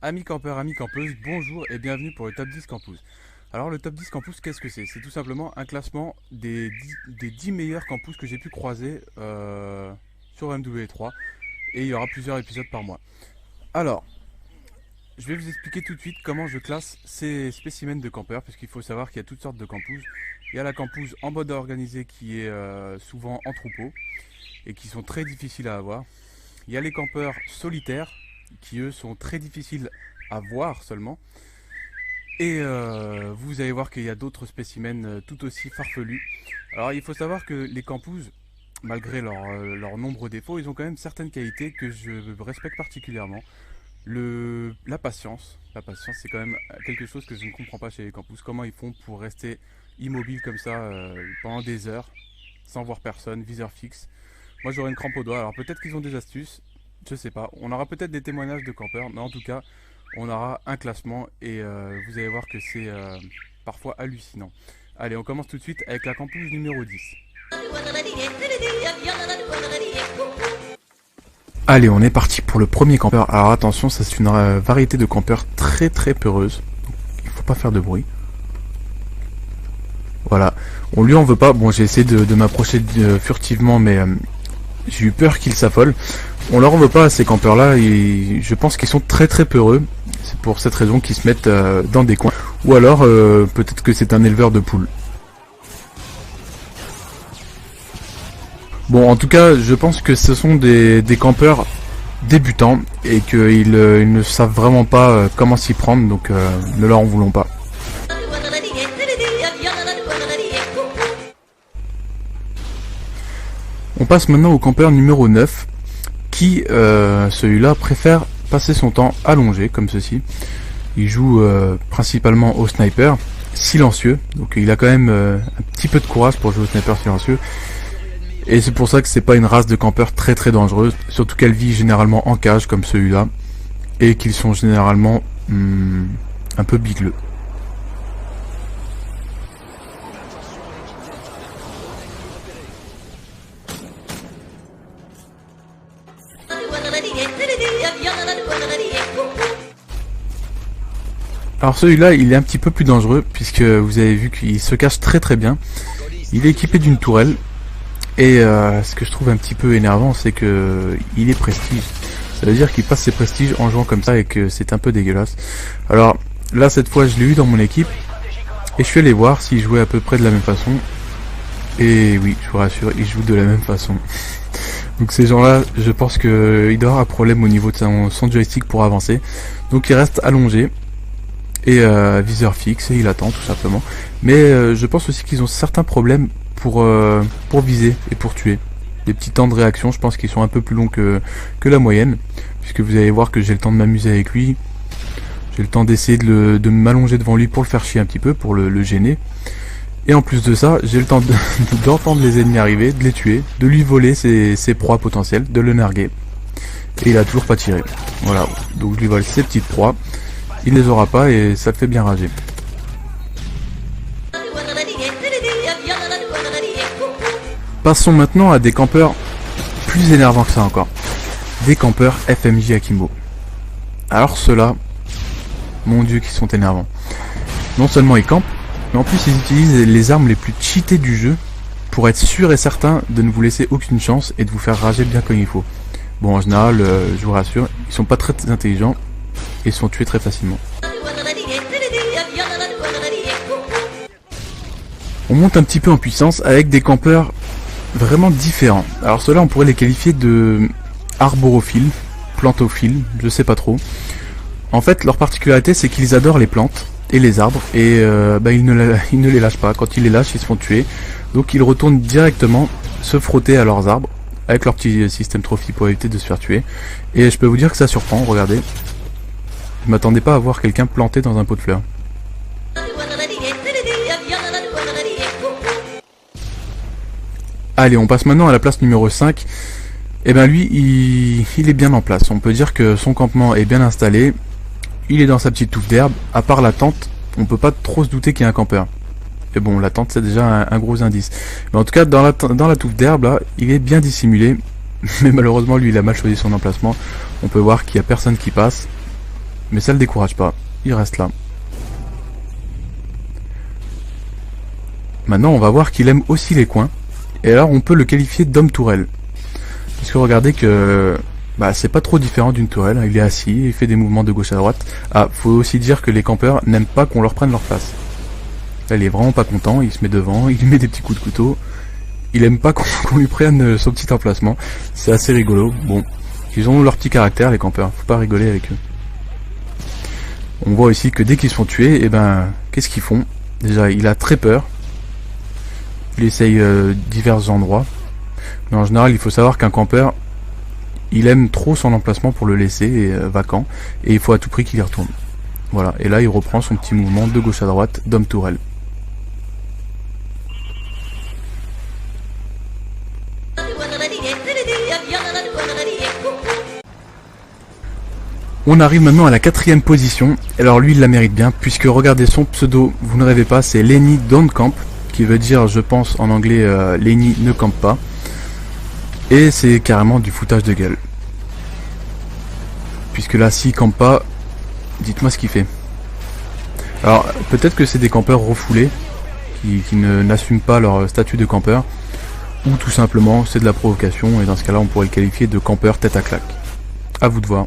Amis campeurs, amis campeuses, bonjour et bienvenue pour le top 10 campus. Alors le top 10 campus, qu'est-ce que c'est? C'est tout simplement un classement des 10 meilleurs campus que j'ai pu croiser sur MW3. Et il y aura plusieurs épisodes par mois. Alors, je vais vous expliquer tout de suite comment je classe ces spécimens de campeurs, puisqu'il faut savoir qu'il y a toutes sortes de campus. Il y a la campus en mode organisé qui est souvent en troupeau et qui sont très difficiles à avoir. Il y a les campeurs solitaires qui eux sont très difficiles à voir seulement. Et vous allez voir qu'il y a d'autres spécimens tout aussi farfelus. Alors il faut savoir que les campus, malgré leur nombreux défauts, ils ont quand même certaines qualités que je respecte particulièrement. La patience c'est quand même quelque chose que je ne comprends pas chez les campus. Comment ils font pour rester immobiles comme ça pendant des heures, sans voir personne, viseur fixe. Moi j'aurais une crampe au doigt, alors peut-être qu'ils ont des astuces. Je sais pas, on aura peut-être des témoignages de campeurs, mais en tout cas, on aura un classement et vous allez voir que c'est parfois hallucinant. Allez, on commence tout de suite avec la campus numéro 10. Allez, on est parti pour le premier campeur. Alors attention, ça c'est une variété de campeurs très très peureuse. Il faut pas faire de bruit. Voilà, on lui en veut pas. Bon, j'ai essayé de m'approcher furtivement, mais j'ai eu peur qu'il s'affole. On leur en veut pas à ces campeurs là, et je pense qu'ils sont très très peureux. C'est pour cette raison qu'ils se mettent dans des coins. Ou alors peut-être que c'est un éleveur de poules. Bon, en tout cas je pense que ce sont des campeurs débutants et qu'ils ne savent vraiment pas comment s'y prendre, donc ne leur en voulons pas. On passe maintenant au campeur numéro 9 qui, celui-là, préfère passer son temps allongé comme ceci. Il joue principalement au sniper silencieux, donc il a quand même un petit peu de courage pour jouer au sniper silencieux. Et c'est pour ça que c'est pas une race de campeurs très très dangereuse, surtout qu'elle vit généralement en cage comme celui-là, et qu'ils sont généralement un peu bigleux. Alors celui-là, il est un petit peu plus dangereux, puisque vous avez vu qu'il se cache très très bien. Il est équipé d'une tourelle, et ce que je trouve un petit peu énervant, c'est que il est prestige. Ça veut dire qu'il passe ses prestiges en jouant comme ça, et que c'est un peu dégueulasse. Alors là, cette fois, je l'ai eu dans mon équipe, et je suis allé voir s'il jouait à peu près de la même façon. Et oui, je vous rassure, il joue de la même façon. Donc ces gens-là, je pense qu'il doit avoir un problème au niveau de son joystick pour avancer. Donc il reste allongé. Et viseur fixe, et il attend tout simplement. Mais je pense aussi qu'ils ont certains problèmes pour viser et pour tuer. Les petits temps de réaction, je pense qu'ils sont un peu plus longs que la moyenne, puisque vous allez voir que j'ai le temps de m'amuser avec lui. J'ai le temps d'essayer de m'allonger devant lui pour le faire chier un petit peu, pour le gêner. Et en plus de ça, j'ai le temps d'entendre les ennemis arriver, de les tuer, de lui voler ses proies potentielles, de le narguer. Et il a toujours pas tiré. Voilà, donc je lui vole ses petites proies. Il ne les aura pas et ça le fait bien rager. Passons maintenant à des campeurs plus énervants que ça encore. Des campeurs FMJ Akimbo. Alors ceux-là, mon dieu, qui sont énervants. Non seulement ils campent, mais en plus ils utilisent les armes les plus cheatées du jeu pour être sûr et certain de ne vous laisser aucune chance et de vous faire rager bien comme il faut. Bon, en général, je vous rassure, ils sont pas très intelligents et sont tués très facilement. On monte un petit peu en puissance avec des campeurs vraiment différents. Alors ceux-là, on pourrait les qualifier de arborophiles, plantophiles, je sais pas trop. En fait, leur particularité, c'est qu'ils adorent les plantes et les arbres, et ils ne les lâchent pas. Quand ils les lâchent, ils se font tuer. Donc ils retournent directement se frotter à leurs arbres avec leur petit système trophy pour éviter de se faire tuer. Et je peux vous dire que ça surprend, regardez. Je m'attendais pas à voir quelqu'un planté dans un pot de fleurs. Allez, on passe maintenant à la place numéro 5. Et ben lui, il est bien en place. On peut dire que son campement est bien installé. Il est dans sa petite touffe d'herbe. À part la tente, on peut pas trop se douter qu'il y a un campeur. Et bon, la tente, c'est déjà un gros indice. Mais en tout cas, dans la touffe d'herbe, là, il est bien dissimulé. Mais malheureusement, lui, il a mal choisi son emplacement. On peut voir qu'il y a personne qui passe. Mais ça le décourage pas. Il reste là. Maintenant, on va voir qu'il aime aussi les coins. Et alors, on peut le qualifier d'homme tourelle. Parce que regardez que c'est pas trop différent d'une tourelle. Il est assis, il fait des mouvements de gauche à droite. Ah, faut aussi dire que les campeurs n'aiment pas qu'on leur prenne leur place. Là, il est vraiment pas content, il se met devant, il lui met des petits coups de couteau. Il aime pas qu'on lui prenne son petit emplacement. C'est assez rigolo. Bon, ils ont leur petit caractère, les campeurs. Faut pas rigoler avec eux. On voit aussi que dès qu'ils se font tuer, qu'est-ce qu'ils font? Déjà, il a très peur. Il essaye divers endroits. Mais en général, il faut savoir qu'un campeur, il aime trop son emplacement pour le laisser vacant. Et il faut à tout prix qu'il y retourne. Voilà, et là, il reprend son petit mouvement de gauche à droite d'homme tourelle. On arrive maintenant à la 4ème position. Alors lui, il la mérite bien, puisque regardez son pseudo, vous ne rêvez pas, c'est Lenny Don't Camp, qui veut dire, je pense en anglais, Lenny ne campe pas. Et c'est carrément du foutage de gueule. Puisque là, s'il campe pas, dites-moi ce qu'il fait. Alors, peut-être que c'est des campeurs refoulés, qui n'assument pas leur statut de campeur, ou tout simplement, c'est de la provocation, et dans ce cas-là, on pourrait le qualifier de campeur tête à claque. À vous de voir.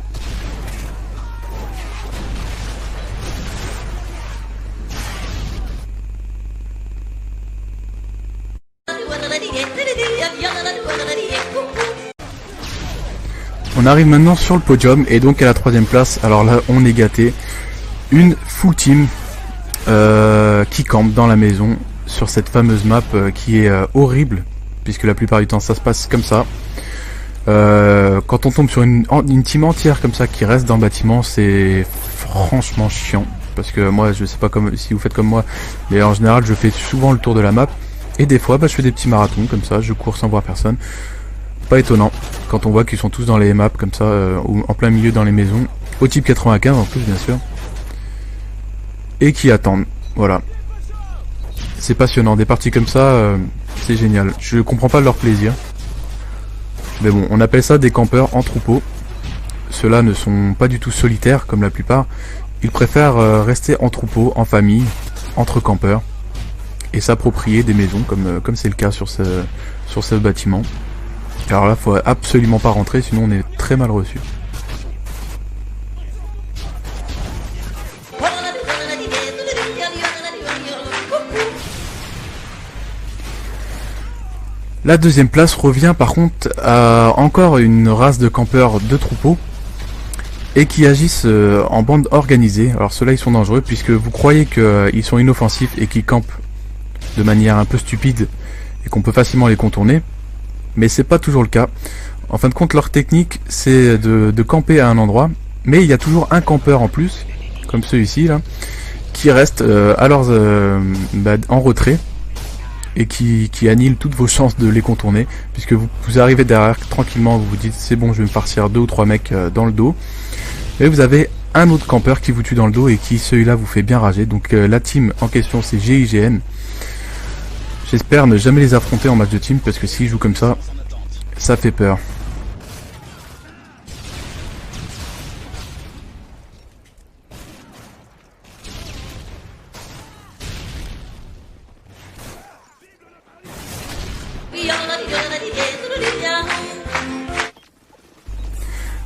On arrive maintenant sur le podium et donc à la 3ème place. Alors là on est gâté. Une full team qui campe dans la maison sur cette fameuse map qui est horrible, puisque la plupart du temps ça se passe comme ça. Quand on tombe sur une team entière comme ça qui reste dans le bâtiment, c'est franchement chiant. Parce que moi je sais pas si vous faites comme moi, mais en général je fais souvent le tour de la map. Et des fois je fais des petits marathons comme ça, je cours sans voir personne. Pas étonnant quand on voit qu'ils sont tous dans les maps comme ça, ou en plein milieu dans les maisons, au type 95 en plus bien sûr, et qui attendent. Voilà, c'est passionnant, des parties comme ça, c'est génial. Je comprends pas leur plaisir, mais bon, on appelle ça des campeurs en troupeau. Ceux-là ne sont pas du tout solitaires comme la plupart, ils préfèrent rester en troupeau, en famille, entre campeurs, et s'approprier des maisons comme c'est le cas sur ce bâtiment. Alors là, faut absolument pas rentrer, sinon on est très mal reçu. La 2ème place revient par contre à encore une race de campeurs de troupeau et qui agissent en bande organisée. Alors ceux-là ils sont dangereux puisque vous croyez qu'ils sont inoffensifs et qu'ils campent de manière un peu stupide et qu'on peut facilement les contourner. Mais c'est pas toujours le cas. En fin de compte, leur technique, c'est de camper à un endroit, mais il y a toujours un campeur en plus, comme celui-ci là, qui reste en retrait et qui annule toutes vos chances de les contourner, puisque vous arrivez derrière tranquillement, vous vous dites c'est bon, je vais me farcir 2 ou 3 mecs dans le dos, et vous avez un autre campeur qui vous tue dans le dos et qui celui-là vous fait bien rager. Donc la team en question c'est GIGN. J'espère ne jamais les affronter en match de team parce que s'ils jouent comme ça, ça fait peur.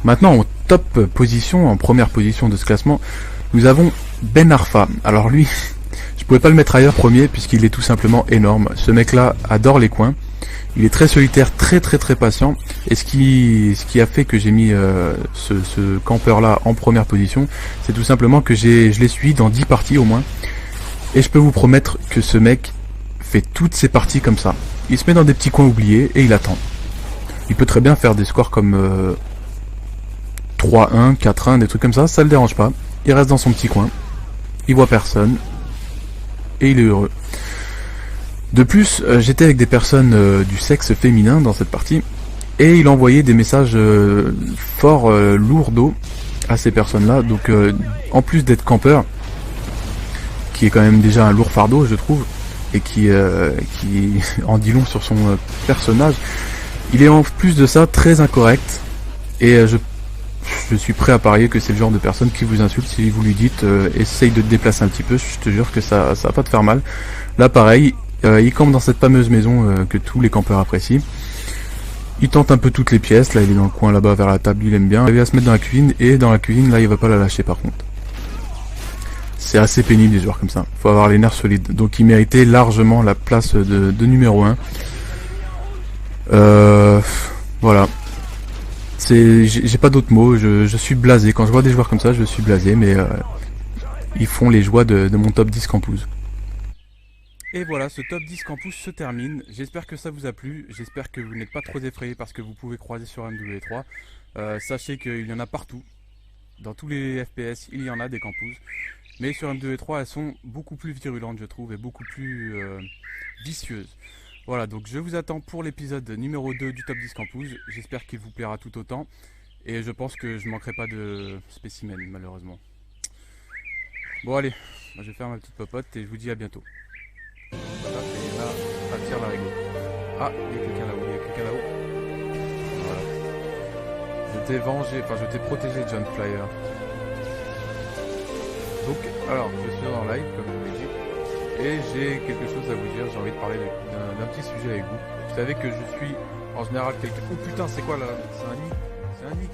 Maintenant en top position, en première position de ce classement, nous avons Ben Arfa. Alors lui, je pouvais pas le mettre ailleurs premier puisqu'il est tout simplement énorme. Ce mec là adore les coins. Il est très solitaire, très patient. Et ce qui a fait que j'ai mis ce campeur là en première position, c'est tout simplement que je l'ai suivi dans 10 parties au moins. Et je peux vous promettre que ce mec fait toutes ses parties comme ça. Il se met dans des petits coins oubliés et il attend. Il peut très bien faire des scores comme 3-1, 4-1, des trucs comme ça le dérange pas. Il reste dans son petit coin, il voit personne, et il est heureux. De plus, j'étais avec des personnes du sexe féminin dans cette partie, et il envoyait des messages fort lourds à ces personnes-là. Donc en plus d'être campeur, qui est quand même déjà un lourd fardeau je trouve, et qui en dit long sur son personnage, il est en plus de ça très incorrect, et je suis prêt à parier que c'est le genre de personne qui vous insulte si vous lui dites essaye de te déplacer un petit peu, je te jure que ça va pas te faire mal. Là pareil, il campe dans cette fameuse maison que tous les campeurs apprécient. Il tente un peu toutes les pièces, là il est dans le coin là-bas vers la table, il aime bien. Il va se mettre dans la cuisine, et dans la cuisine là il va pas la lâcher par contre. C'est assez pénible des joueurs comme ça, faut avoir les nerfs solides. Donc il méritait largement la place de numéro 1. Voilà. J'ai pas d'autres mots, je suis blasé. Quand je vois des joueurs comme ça, je suis blasé, mais ils font les joies de mon top 10 campus. Et voilà, ce top 10 campus se termine. J'espère que ça vous a plu. J'espère que vous n'êtes pas trop effrayés parce que vous pouvez croiser sur MW3. Sachez qu'il y en a partout. Dans tous les FPS, il y en a des campus. Mais sur M2 et 3, elles sont beaucoup plus virulentes, je trouve, et beaucoup plus vicieuses. Voilà, donc je vous attends pour l'épisode numéro 2 du Top 10 Campus. J'espère qu'il vous plaira tout autant. Et je pense que je manquerai pas de spécimens, malheureusement. Bon, allez, je vais faire ma petite popote et je vous dis à bientôt. Voilà, et là, attire la rigole. Ah, il y a quelqu'un là-haut, il y a quelqu'un là-haut. Voilà. Je t'ai vengé, enfin, je t'ai protégé, John Flyer. Donc, alors, je suis en live, comme je vous l'ai dit, et j'ai quelque chose à vous dire. J'ai envie de parler d'un petit sujet avec vous. Vous savez que je suis en général quelqu'un... Oh putain, c'est quoi là? C'est un nid. C'est un nid.